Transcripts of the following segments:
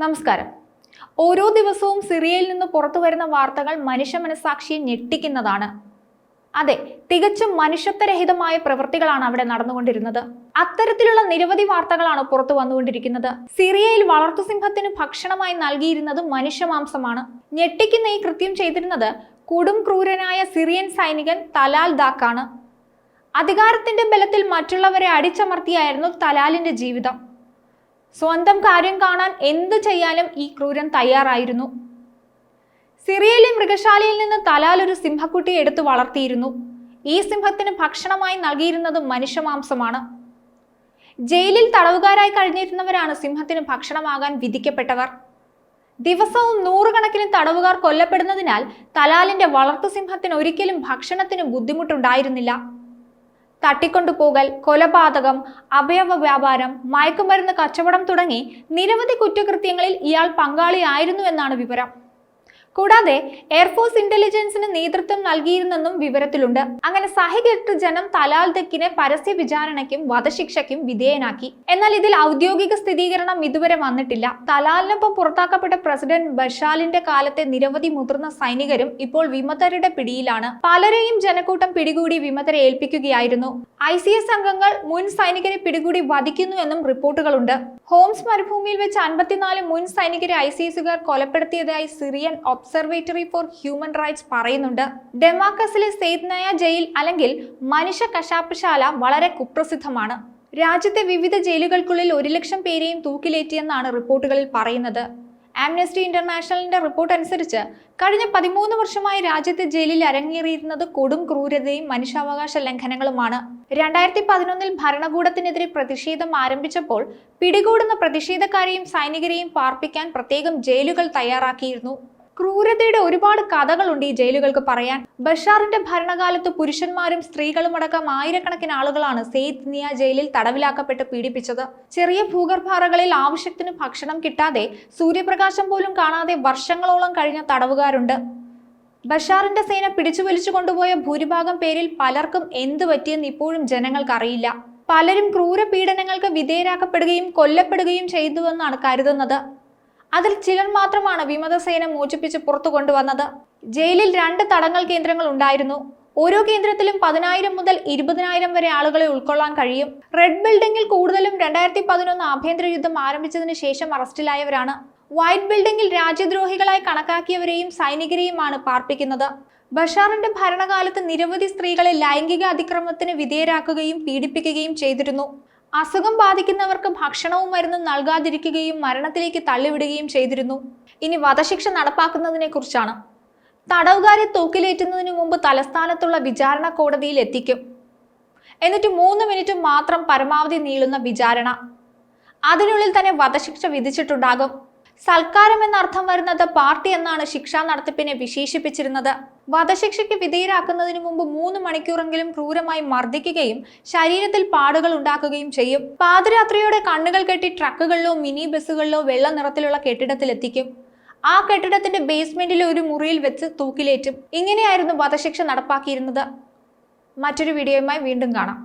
നമസ്കാരം. ഓരോ ദിവസവും സിറിയയിൽ നിന്ന് പുറത്തു വരുന്ന വാർത്തകൾ മനുഷ്യ മനസാക്ഷിയെ ഞെട്ടിക്കുന്നതാണ്. അതെ, തികച്ചും മനുഷ്യത്വരഹിതമായ പ്രവൃത്തികളാണ് അവിടെ നടന്നുകൊണ്ടിരുന്നത്. അത്തരത്തിലുള്ള നിരവധി വാർത്തകളാണ് പുറത്തു വന്നുകൊണ്ടിരിക്കുന്നത്. സിറിയയിൽ വളർത്തുസിംഹത്തിന് ഭക്ഷണമായി നൽകിയിരുന്നത് മനുഷ്യമാംസമാണ്. ഞെട്ടിക്കുന്ന ഈ കൃത്യം ചെയ്തിരുന്നത് കൊടും ക്രൂരനായ സിറിയൻ സൈനികൻ തലാൽ ദാക്കാണ്. അധികാരത്തിന്റെ ബലത്തിൽ മറ്റുള്ളവരെ അടിച്ചമർത്തിയായിരുന്നു തലാലിന്റെ ജീവിതം. സ്വന്തം കാര്യം കാണാൻ എന്തു ചെയ്യാനും ഈ ക്രൂരൻ തയ്യാറായിരുന്നു. സിറിയയിലെ മൃഗശാലയിൽ നിന്ന് തലാൽ ഒരു സിംഹക്കുട്ടിയെ എടുത്തു വളർത്തിയിരുന്നു. ഈ സിംഹത്തിന് ഭക്ഷണമായി നൽകിയിരുന്നത് മനുഷ്യമാംസമാണ്. ജയിലിൽ തടവുകാരായി കഴിഞ്ഞിരുന്നവരാണ് സിംഹത്തിന് ഭക്ഷണമാകാൻ വിധിക്കപ്പെട്ടവർ. ദിവസവും നൂറുകണക്കിന് തടവുകാർ കൊല്ലപ്പെടുന്നതിനാൽ തലാലിന്റെ വളർത്തു സിംഹത്തിന് ഒരിക്കലും ഭക്ഷണത്തിന് ബുദ്ധിമുട്ടുണ്ടായിരുന്നില്ല. തട്ടിക്കൊണ്ടുപോകൽ, കൊലപാതകം, അവയവ വ്യാപാരം, മയക്കുമരുന്ന് കച്ചവടം തുടങ്ങി നിരവധി കുറ്റകൃത്യങ്ങളിൽ ഇയാൾ പങ്കാളിയായിരുന്നു എന്നാണ് വിവരം. കൂടാതെ എയർഫോഴ്സ് ഇന്റലിജൻസിന് നേതൃത്വം നൽകിയിരുന്നെന്നും വിവരത്തിലുണ്ട്. അങ്ങനെ സഹികെട്ട് ജനം തലാൽ ദക്കിനെ പരസ്യ വിചാരണയ്ക്കും വധശിക്ഷയ്ക്കും വിധേയനാക്കി. എന്നാൽ ഇതിൽ ഔദ്യോഗിക സ്ഥിരീകരണം ഇതുവരെ വന്നിട്ടില്ല. തലാലിനൊപ്പം പുറത്താക്കപ്പെട്ട പ്രസിഡന്റ് ബഷാലിന്റെ കാലത്തെ നിരവധി മുതിർന്ന സൈനികരും ഇപ്പോൾ വിമതരുടെ പിടിയിലാണ്. പലരെയും ജനക്കൂട്ടം പിടികൂടി വിമതരെ ഏൽപ്പിക്കുകയായിരുന്നു. ICS അംഗങ്ങൾ മുൻ സൈനികരെ പിടികൂടി വധിക്കുന്നു എന്നും റിപ്പോർട്ടുകളുണ്ട്. ഹോംസ് മരുഭൂമിയിൽ വെച്ച് 54 മുൻ സൈനികരെ ICSകാർ കൊലപ്പെടുത്തിയതായി Syrian observatory for human rights പറയുന്നുണ്ട്. ഡെമാക്കസിലെ സെയ്ദ്നയ ജയിൽ അല്ലെങ്കിൽ മനുഷ്യ കശാപ്പുശാല വളരെ കുപ്രസിദ്ധമാണ്. രാജ്യത്തെ വിവിധ ജയിലുകൾക്കുള്ളിൽ 1 ലക്ഷം പേരെയും തൂക്കിലേറ്റിയെന്നാണ് റിപ്പോർട്ടുകളിൽ പറയുന്നത്. ആംനസ്റ്റി ഇന്റർനാഷണലിന്റെ റിപ്പോർട്ട് അനുസരിച്ച് കഴിഞ്ഞ 13 വർഷമായി രാജ്യത്തെ ജയിലിൽ അരങ്ങേറിയിരുന്നത് കൊടും ക്രൂരതയും മനുഷ്യാവകാശ ലംഘനങ്ങളുമാണ്. 2011 ഭരണകൂടത്തിനെതിരെ പ്രതിഷേധം ആരംഭിച്ചപ്പോൾ പിടികൂടുന്ന പ്രതിഷേധക്കാരെയും സൈനികരെയും പാർപ്പിക്കാൻ പ്രത്യേകം ജയിലുകൾ തയ്യാറാക്കിയിരുന്നു. ക്രൂരതയുടെ ഒരുപാട് കഥകളുണ്ട് ഈ ജയിലുകൾക്ക് പറയാൻ. ബഷാറിന്റെ ഭരണകാലത്ത് പുരുഷന്മാരും സ്ത്രീകളും അടക്കം ആയിരക്കണക്കിന് ആളുകളാണ് സെയ്ദ്നിയ ജയിലിൽ തടവിലാക്കപ്പെട്ട് പീഡിപ്പിച്ചത്. ചെറിയ ഭൂഗർഭാറകളിൽ ആവശ്യത്തിന് ഭക്ഷണം കിട്ടാതെ സൂര്യപ്രകാശം പോലും കാണാതെ വർഷങ്ങളോളം കഴിഞ്ഞ തടവുകാരുണ്ട്. ബഷാറിന്റെ സേന പിടിച്ചു വലിച്ചു കൊണ്ടുപോയ ഭൂരിഭാഗം പേരിൽ പലർക്കും എന്തു പറ്റിയെന്ന് ഇപ്പോഴും ജനങ്ങൾക്കറിയില്ല. പലരും ക്രൂര പീഡനങ്ങൾക്ക് വിധേയരാക്കപ്പെടുകയും കൊല്ലപ്പെടുകയും ചെയ്തുവെന്നാണ് കരുതുന്നത്. അതിൽ ചിലർ മാത്രമാണ് വിമതസേന മോചിപ്പിച്ച് പുറത്തു കൊണ്ടുവന്നത്. ജയിലിൽ 2 തടങ്കൽ കേന്ദ്രങ്ങൾ ഉണ്ടായിരുന്നു. ഓരോ കേന്ദ്രത്തിലും 10,000 മുതൽ 20,000 വരെ ആളുകളെ ഉൾക്കൊള്ളാൻ കഴിയും. റെഡ് ബിൽഡിംഗിൽ കൂടുതലും 2011 ആഭ്യന്തര യുദ്ധം ആരംഭിച്ചതിന് ശേഷം അറസ്റ്റിലായവരാണ്. വൈറ്റ് ബിൽഡിംഗിൽ രാജ്യദ്രോഹികളായി കണക്കാക്കിയവരെയും സൈനികരെയുമാണ് പാർപ്പിക്കുന്നത്. ബഷാറിന്റെ ഭരണകാലത്ത് നിരവധി സ്ത്രീകളെ ലൈംഗിക അതിക്രമത്തിന് വിധേയരാക്കുകയും പീഡിപ്പിക്കുകയും ചെയ്തിരുന്നു. അസുഖം ബാധിക്കുന്നവർക്ക് ഭക്ഷണവും മരുന്നും നൽകാതിരിക്കുകയും മരണത്തിലേക്ക് തള്ളിവിടുകയും ചെയ്തിരുന്നു. ഇനി വധശിക്ഷ നടപ്പാക്കുന്നതിനെ കുറിച്ചാണ്. തടവുകാരെ തൂക്കിലേറ്റുന്നതിന് മുമ്പ് തലസ്ഥാനത്തുള്ള വിചാരണ കോടതിയിൽ എത്തിക്കും. എന്നിട്ട് 3 മിനിറ്റ് മാത്രം പരമാവധി നീളുന്ന വിചാരണ. അതിനുള്ളിൽ തന്നെ വധശിക്ഷ വിധിച്ചിട്ടുണ്ടാകും. സൽക്കാരം എന്നർത്ഥം വരുന്നത് പാർട്ടി എന്നാണ് ശിക്ഷാ നടത്തിപ്പിനെ വിശേഷിപ്പിച്ചിരുന്നത്. വധശിക്ഷയ്ക്ക് വിധേയരാക്കുന്നതിന് മുമ്പ് 3 മണിക്കൂറെങ്കിലും ക്രൂരമായി മർദ്ദിക്കുകയും ശരീരത്തിൽ പാടുകൾ ഉണ്ടാക്കുകയും ചെയ്യും. പാതിരാത്രിയോടെ കണ്ണുകൾ കെട്ടി ട്രക്കുകളിലോ മിനി ബസ്സുകളിലോ വെള്ള നിറത്തിലുള്ള കെട്ടിടത്തിലെത്തിക്കും. ആ കെട്ടിടത്തിന്റെ ബേസ്മെന്റിലെ ഒരു മുറിയിൽ വെച്ച് തൂക്കിലേറ്റും. ഇങ്ങനെയായിരുന്നു വധശിക്ഷ നടപ്പാക്കിയിരുന്നത്. മറ്റൊരു വീഡിയോയുമായി വീണ്ടും കാണാം.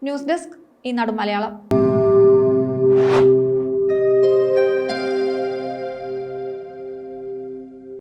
ന്യൂസ് ഡെസ്ക് ഈനാട് മലയാളം.